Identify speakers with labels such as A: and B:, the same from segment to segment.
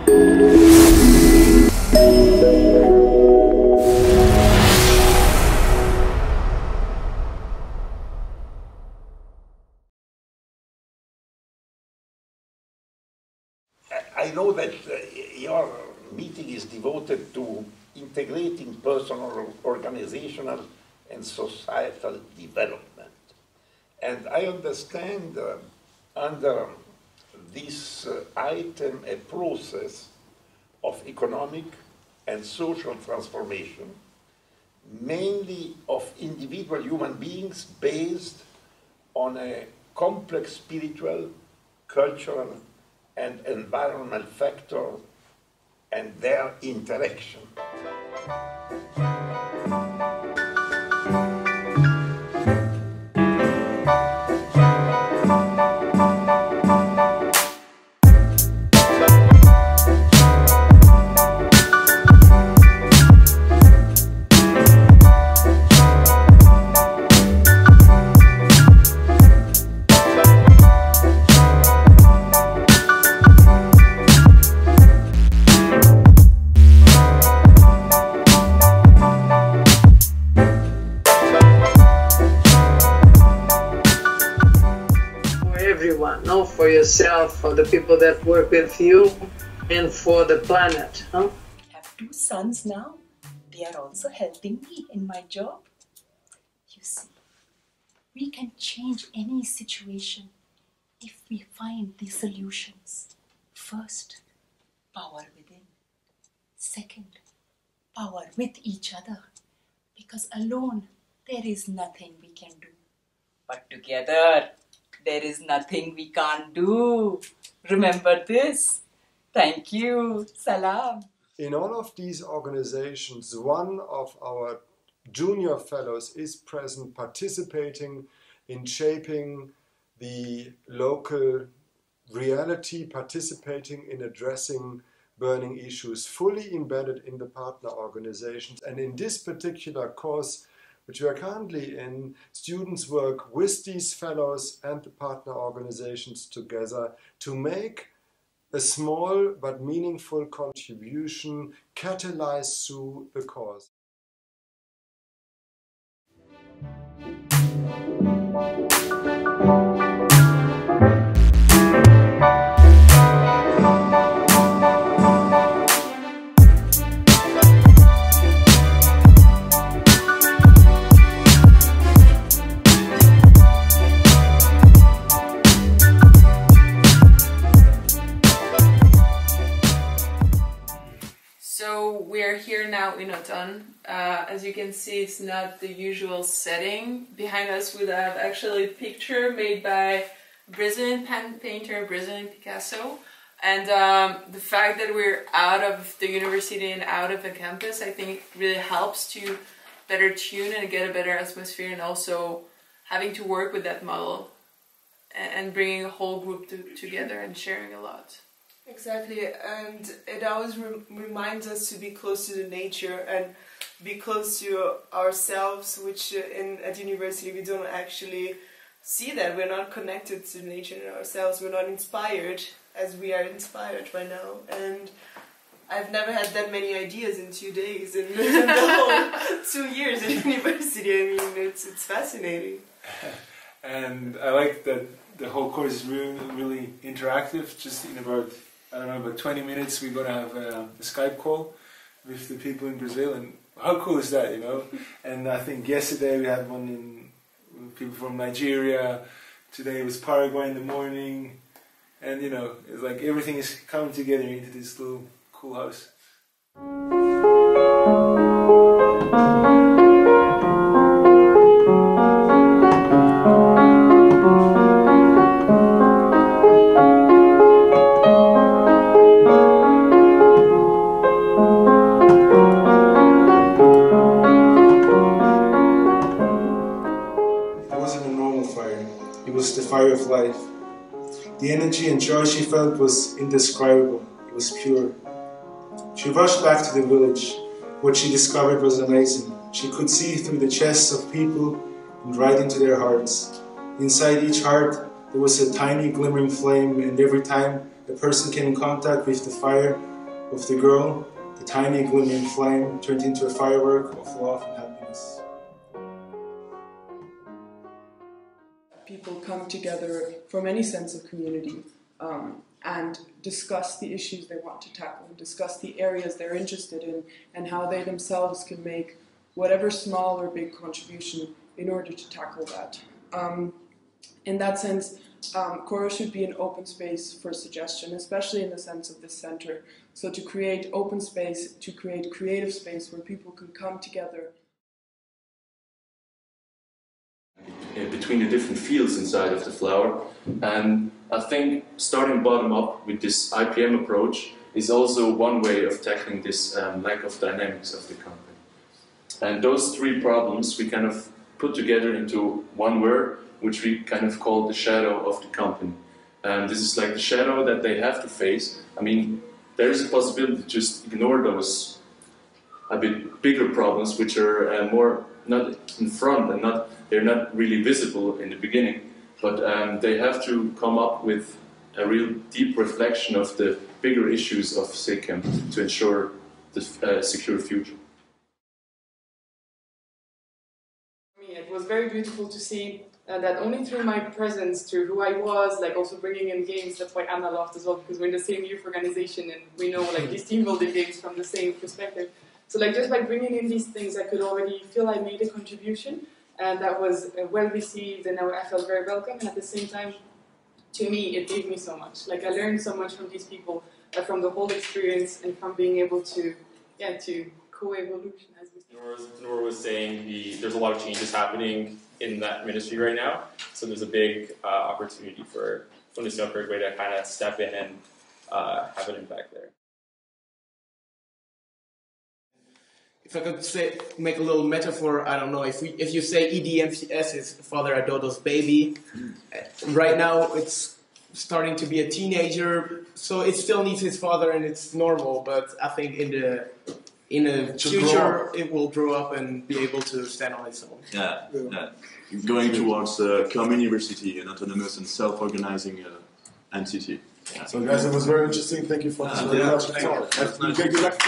A: I know that your meeting is devoted to integrating personal, organizational, and societal development. And I understand under this item a process of economic and social transformation, mainly of individual human beings based on a complex spiritual, cultural, and environmental factors and their interaction.
B: No, for yourself, for the people that work with you, and for the planet. Huh?
C: I have 2 sons now. They are also helping me in my job. You see, we can change any situation if we find the solutions. First, power within. Second, power with each other. Because alone, there is nothing we can do. But together, there is nothing we can't do. Remember this. Thank you. Salam.
D: In all of these organizations, one of our junior fellows is present, participating in shaping the local reality, participating in addressing burning issues, fully embedded in the partner organizations. And in this particular course, which we are currently in, students work with these fellows and the partner organizations together to make a small but meaningful contribution catalyzed through the course.
E: So we're here now in Autun. As you can see, it's not the usual setting. Behind us we have actually a picture made by Brazilian painter, Brazilian Picasso. And the fact that we're out of the university and out of the campus, I think really helps to better tune and get a better atmosphere, and also having to work with that model and bringing a whole group together and sharing a lot.
F: Exactly, and it always reminds us to be close to the nature and be close to ourselves, which at university we don't actually see that. We're not connected to nature and ourselves, we're not inspired as we are inspired right now. And I've never had that many ideas in 2 days in the whole 2 years at university. I mean, it's fascinating.
G: And I like that the whole course is really interactive. Just in about, I don't know, about 20 minutes we're going to have a Skype call with the people in Brazil, and how cool is that, you know? And I think yesterday we had one with people from Nigeria, today it was Paraguay in the morning, and you know, it's like everything is coming together into this little cool house.
H: Fire of life. The energy and joy she felt was indescribable. It was pure. She rushed back to the village. What she discovered was amazing. She could see through the chests of people and right into their hearts. Inside each heart there was a tiny glimmering flame, and every time a person came in contact with the fire, With the girl, the tiny glimmering flame turned into a firework of love and happiness.
I: People come together from any sense of community and discuss the issues they want to tackle, discuss the areas they're interested in, and how they themselves can make whatever small or big contribution in order to tackle that. In that sense, Coro should be an open space for suggestion, especially in the sense of this center. So to create open space, to create creative space where people can come together.
J: Between the different fields inside of the flower, and I think starting bottom up with this IPM approach is also one way of tackling this lack of dynamics of the company. And those three problems we kind of put together into one word, which we kind of call the shadow of the company. And this is like the shadow that they have to face. I mean, there is a possibility to just ignore those a bit bigger problems, which are more not in front and they're not really visible in the beginning, but they have to come up with a real deep reflection of the bigger issues of SECAM to ensure the secure future.
I: For me, it was very beautiful to see that only through my presence, through who I was, like also bringing in games, that's why Anna laughed as well, because we're in the same youth organization and we know like these team building games from the same perspective. So like just by bringing in these things, I could already feel I made a contribution, and that was well received, and I felt very welcome. And at the same time, to me, it gave me so much. Like I learned so much from these people, from the whole experience, and from being able to, to co-evolution, as we say.
K: Noor was saying, there's a lot of changes happening in that ministry right now. So there's a big opportunity for Fundación Paraguay to kind of step in and have an impact there.
L: If I could make a little metaphor, I don't know, if you say EDMCS is Father Adodo's baby, right now it's starting to be a teenager, so it still needs his father and it's normal, but I think in the future it will grow up and be able to stand on its own.
M: Yeah. Going towards a community, an autonomous and self-organizing entity. Yeah.
N: So guys, it was very interesting. Thank you for this very much. Okay, good luck.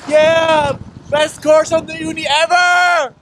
O: Yeah! Best course on the uni ever!